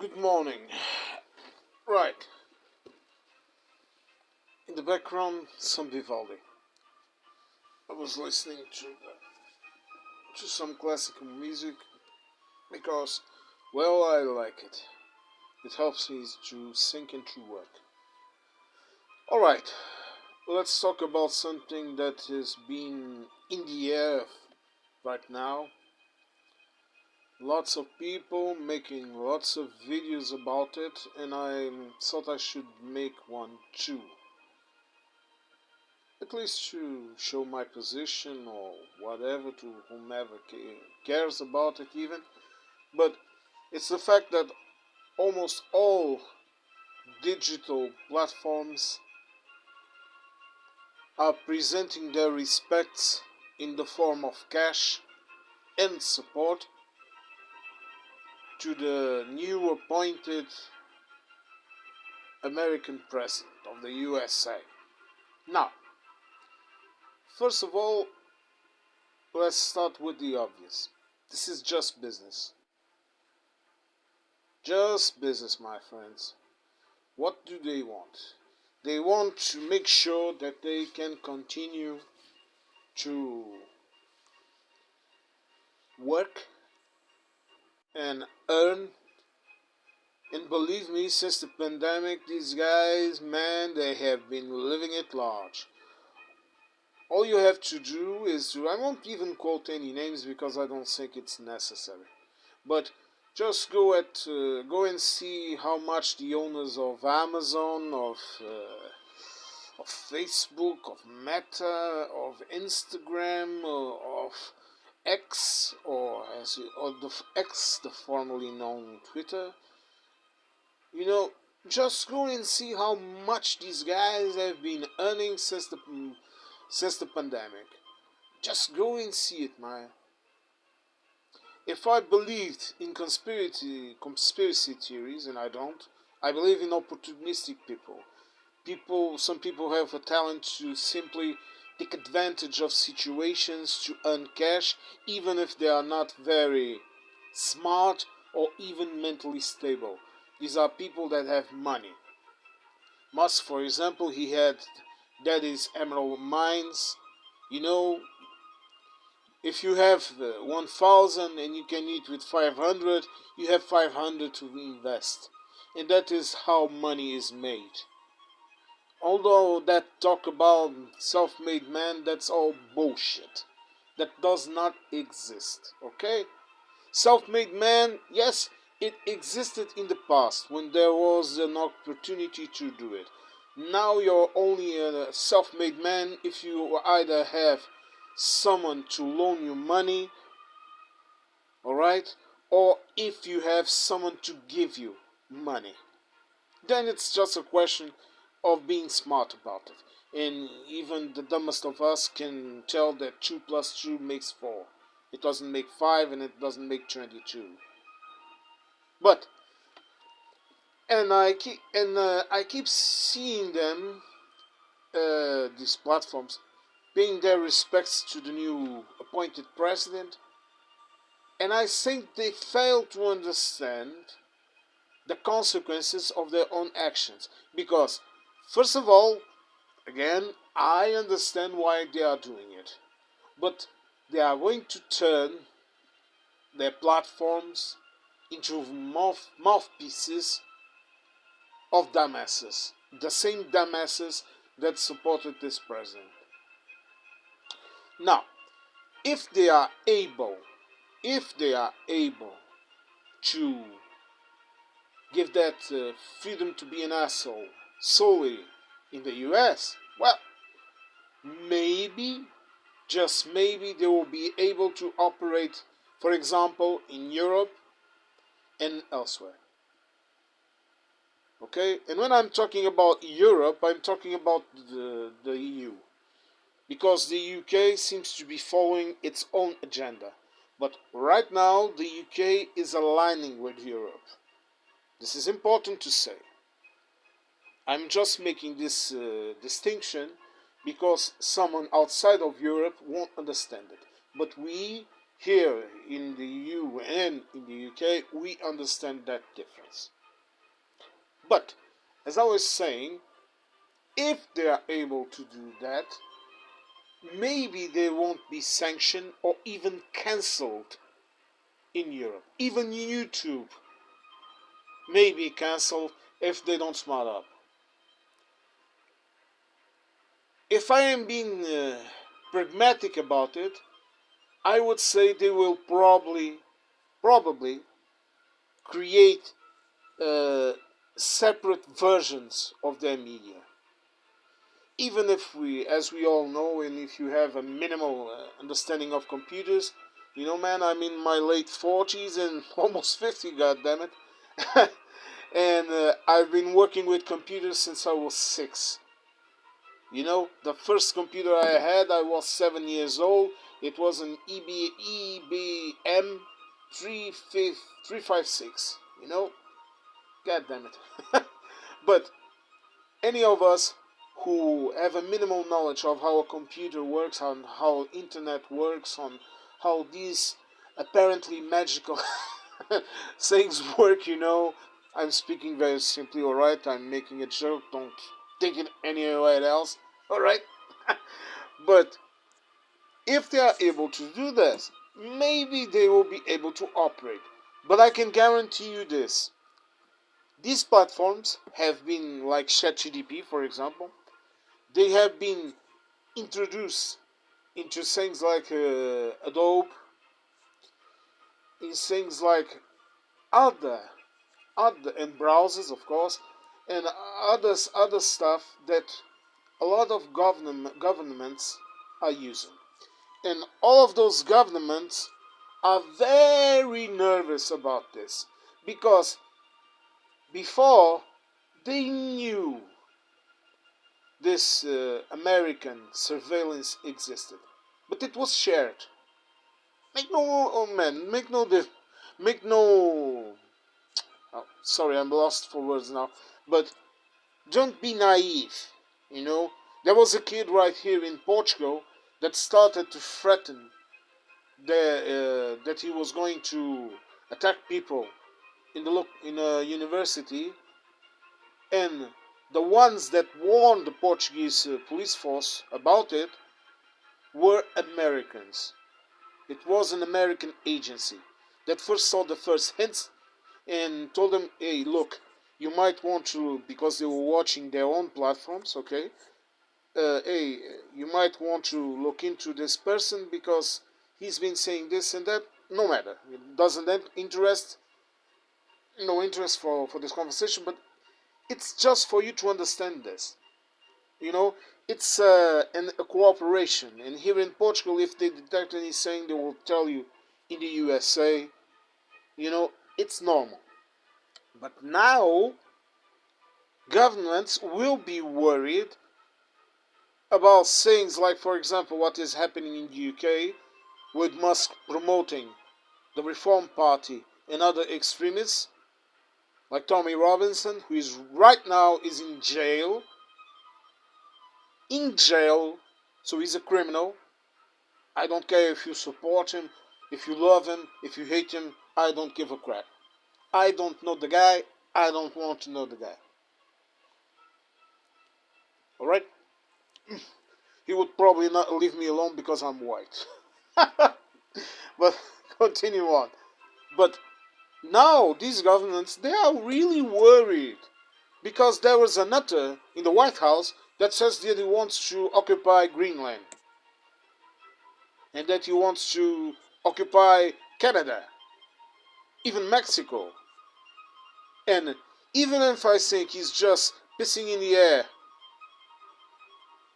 Good morning. Right. In the background, some Vivaldi. I was listening to some classical music because, well, I like it. It helps me to sink into work. Alright, let's talk about something that has been in the air right now. Lots of people making lots of videos about it, and I thought I should make one too. At least to show my position or whatever to whomever cares about it even. But it's the fact that almost all digital platforms are presenting their respects in the form of cash and support to the new appointed American president of the USA. Now, first of all, let's start with the obvious. This is just business. Just business, my friends. What do they want? They want to make sure that they can continue to work and earn. And believe me, since the pandemic, these guys, man, they have been living it large. All you have to do is I won't even quote any names because I don't think it's necessary. But just go and see how much the owners of Amazon, of Facebook, of Meta, of Instagram, of X, or the X, the formerly known Twitter. You know, just go and see how much these guys have been earning since the pandemic. Just go and see it, man. If I believed in conspiracy theories, and I don't, I believe in opportunistic people. Some people have a talent to simply take advantage of situations to earn cash, even if they are not very smart or even mentally stable. These are people that have money. Musk, for example, he had daddy's emerald mines. You know, if you have 1,000 and you can eat with 500, you have 500 to invest. And that is how money is made. Although that talk about self-made man, that's all bullshit. That does not exist, okay? Self-made man, yes, it existed in the past when there was an opportunity to do it. Now you're only a self-made man if you either have someone to loan you money, alright, or if you have someone to give you money. Then it's just a question of being smart about it. And even the dumbest of us can tell that 2 plus 2 makes 4. It doesn't make 5 and it doesn't make 22. But I keep seeing them, these platforms, paying their respects to the new appointed president, and I think they fail to understand the consequences of their own actions. Because, first of all, again, I understand why they are doing it, but they are going to turn their platforms into mouthpieces of dumbasses, the same dumbasses that supported this president. Now, if they are able, if they are able to give that freedom to be an asshole solely in the US, well, maybe, just maybe, they will be able to operate, for example, in Europe and elsewhere. Okay? And when I'm talking about Europe, I'm talking about the EU. Because the UK seems to be following its own agenda. But right now, the UK is aligning with Europe. This is important to say. I'm just making this distinction because someone outside of Europe won't understand it. But we here in the EU and in the UK, we understand that difference. But, as I was saying, if they are able to do that, maybe they won't be sanctioned or even cancelled in Europe. Even YouTube may be cancelled if they don't smart up. If I am being pragmatic about it, I would say they will probably create uh, separate versions of their media. Even if we, as we all know, and if you have a minimal understanding of computers, you know, man, I'm in my late 40s and almost 50, goddammit. And I've been working with computers since I was 6. You know, the first computer I had, I was 7 years old. It was an EBM 356. You know, god damn it. But any of us who have a minimal knowledge of how a computer works, on how internet works, on how these apparently magical things work, you know, I'm speaking very simply, alright? I'm making a joke, don't take it anywhere else, alright? But if they are able to do this, maybe they will be able to operate. But I can guarantee you this. These platforms have been, like ChatGPT, for example, they have been introduced into things like Adobe, in things like other, and browsers, of course, and other stuff that a lot of governments are using. And all of those governments are very nervous about this because before they knew this American surveillance existed, but it was shared. Make no, oh man, make no. Oh, sorry, I'm lost for words now. But don't be naive. You know, there was a kid right here in Portugal that started to threaten that he was going to attack people in a university, and the ones that warned the Portuguese police force about it were Americans. It was an American agency that first saw the first hints and told them, "Hey, look, you might want to," because they were watching their own platforms. Okay, hey, you might want to look into this person because he's been saying this and that. No matter, it doesn't interest, no interest for this conversation, but it's just for you to understand this. You know, it's a cooperation. And here in Portugal, if they detect anything, they will tell you. In the USA, you know, it's normal. But now, governments will be worried about things like, for example, what is happening in the UK with Musk promoting the Reform Party and other extremists, like Tommy Robinson, who is right now is in jail. In jail, so he's a criminal. I don't care if you support him, if you love him, if you hate him. I don't give a crap. I don't know the guy. I don't want to know the guy. Alright? He would probably not leave me alone because I'm white. But continue on. But now these governments, they are really worried because there was a nutter in the White House that says that he wants to occupy Greenland and that he wants to occupy Canada, even Mexico. And even if I think he's just pissing in the air,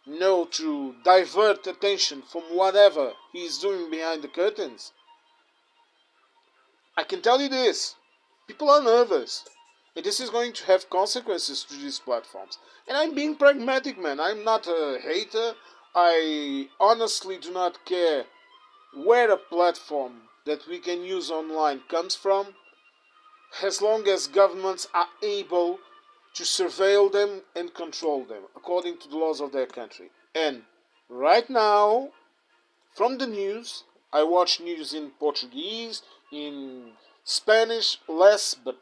no, to divert attention from whatever he's doing behind the curtains, I can tell you this: people are nervous. And this is going to have consequences to these platforms. And I'm being pragmatic, man. I'm not a hater. I honestly do not care where a platform that we can use online comes from, as long as governments are able to surveil them and control them according to the laws of their country. And right now, from the news, I watch news in Portuguese, in Spanish, less, but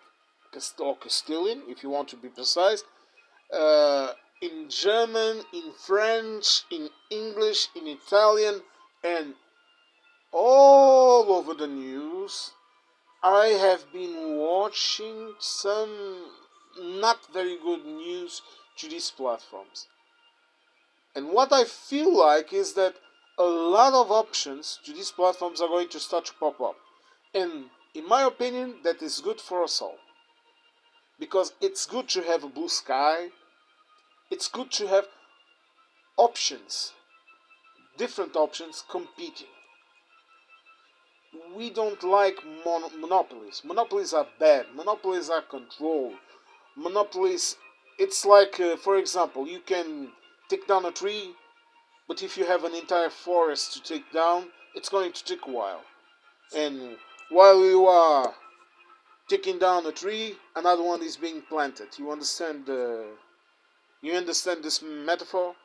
or Castilian, if you want to be precise. In German, in French, in English, in Italian, and all over the news. I have been watching some not very good news to these platforms. And what I feel like is that a lot of options to these platforms are going to start to pop up. And in my opinion, that is good for us all. Because it's good to have a blue sky, it's good to have options, different options competing. We don't like monopolies. Monopolies are bad. Monopolies are controlled. Monopolies, it's like, for example, you can take down a tree, but if you have an entire forest to take down, it's going to take a while. And while you are taking down a tree, another one is being planted. You understand? You understand this metaphor?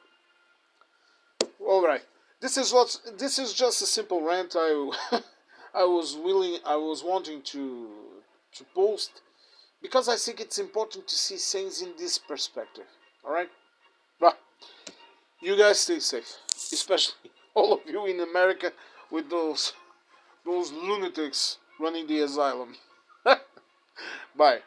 All right. This is just a simple rant. I was wanting to post because I think it's important to see things in this perspective. All right. But you guys stay safe, especially all of you in America with those lunatics running the asylum. Bye.